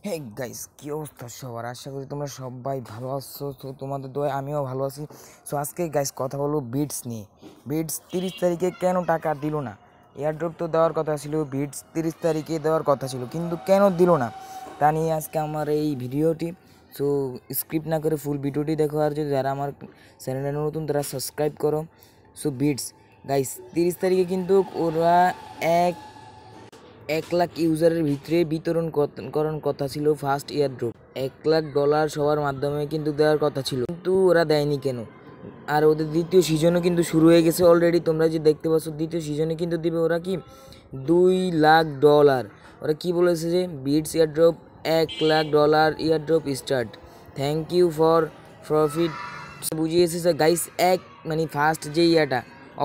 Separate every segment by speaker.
Speaker 1: Hey guys, কি অবস্থা সবার? আশা করি তোমরা সবাই ভালো আছো। তো তোমাদের দোয়ায় আমিও ভালো আছি। সো আজকে গাইস কথা বলবো বিটস নিয়ে। বিটস 30 তারিখে কেন টাকা দিল না? এয়ারড্রপ তো দেওয়ার কথা ছিল, বিটস 30 তারিখে দেওয়ার কথা ছিল, কিন্তু কেন দিল না তা নিয়ে আজকে আমার এই ভিডিওটি। সো স্ক্রিপ্ট না করে ফুল ভিডিওটি দেখো, আর যদি যারা আমার চ্যানেলে নতুন তারা সাবস্ক্রাইব করো। সো বিটস গাইস 30 তারিখে কিন্তু ওরা 1 লাখ ইউজারের ভিতরে বিতরণ করার কথা ছিল ফার্স্ট ইয়ারড্রপ। $1 লাখ সবার মাধ্যমে কিন্তু দেওয়ার কথা ছিল, কিন্তু ওরা দেয়নি কেন? আর ওদের দ্বিতীয় সিজনও কিন্তু শুরু হয়ে গেছে অলরেডি। তোমরা যে দেখতে পাচ্ছ দ্বিতীয় সিজনে কিন্তু দিবে ওরা কি $2 লাখ। ওরা কি বলেছে যে beats airdrop $1 lakh airdrop start, thank you for profit. বুঝিয়েছে গাইস, মানে ফার্স্ট যে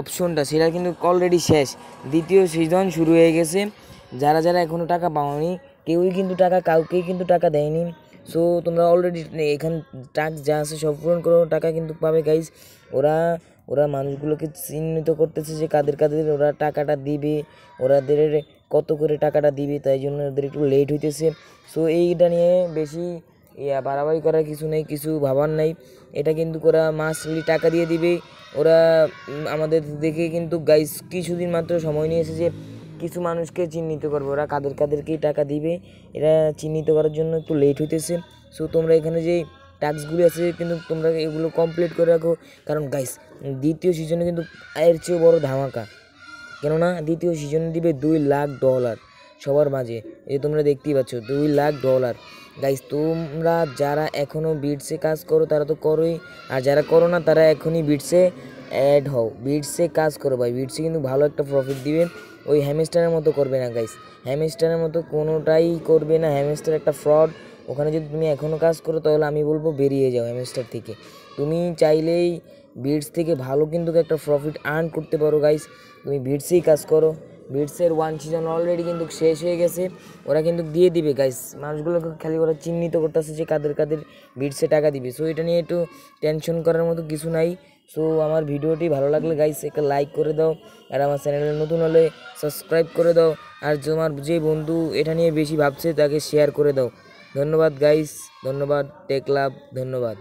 Speaker 1: অপশনটা সেটা কিন্তু অলরেডি শেষ, দ্বিতীয় সিজন শুরু হয়ে গেছে। যারা যারা এখনও টাকা পাওনি কাউকেই কিন্তু টাকা দেয়নি। সো তোমরা অলরেডি এখানে টাস্ক যা আছে সব পূরণ করো, টাকা কিন্তু পাবে গাইস। ওরা ওরা মানুষগুলোকে চিহ্নিত করতেছে যে কাদের কাদের ওরা টাকাটা দিবে, ওরাদের কত করে টাকাটা দিবে, তাই জন্য ওদের একটু লেট হইতেছে। সো এইটা নিয়ে বেশি বাড়াবাড়ি করার কিছু নেই, কিছু ভাবার নাই। এটা কিন্তু ওরা মাসলি টাকা দিয়ে দিবে। ওরা আমাদের দেখে কিন্তু গাইস কিছুদিন মাত্র সময় নিয়েছে যে কিছু মানুষকে চিহ্নিত করবে, ওরা কাদেরকেই টাকা দিবে এরা চিহ্নিত করার জন্য একটু লেট হইতেছে। সো তোমরা এখানে যে টাস্কগুলি আছে কিন্তু তোমরা এগুলো কমপ্লিট করে রাখো, কারণ গাইস দ্বিতীয় সিজনে কিন্তু এর চেয়েও বড় ধামাকা। কেননা দ্বিতীয় সিজনে দিবে $2 লাখ সবার মাঝে। এই তোমরা দেখতেই পাচ্ছ $2 লাখ। গাইস তোমরা যারা এখনও বিটসে কাজ করো তারা তো করোই, আর যারা করো না তারা এখনই বিটসে অ্যাড হও, বিটসে কাজ করো ভাই। বিটসে কিন্তু ভালো একটা প্রফিট দিবে। ওই হ্যামস্টারের মতো করবে না গাইস, হ্যামস্টারের মতো কোনোটাই করবে না। হ্যামস্টার একটা ফ্রড। ওখানে যদি তুমি এখনও কাজ করো তাহলে আমি বলবো বেরিয়ে যাও হ্যামস্টার থেকে। তুমি চাইলেই বিটস থেকে ভালো কিন্তু একটা প্রফিট আর্ন করতে পারো গাইস। তুমি বিটসেই কাজ করো। বিটসের 1 সিজন অলরেডি কিন্তু শেষ হয়ে গেছে, ওরা কিন্তু দিয়ে দিবে গাইস। মানুষগুলোকে খালি ওরা চিহ্নিত করতেছে যে কাদের বিটসে টাকা দিবে। সো এটা নিয়ে একটু টেনশন করার মতো কিছু নাই। সো আমার ভিডিওটি ভালো লাগলে গাইস একটা লাইক করে দাও, আর আমার চ্যানেলে নতুন হলে সাবস্ক্রাইব করে দাও। আর তোমার যে বন্ধু এটা নিয়ে বেশি ভাবছে তাকে শেয়ার করে দাও। ধন্যবাদ গাইস, ধন্যবাদ। টেক লাভ, ধন্যবাদ।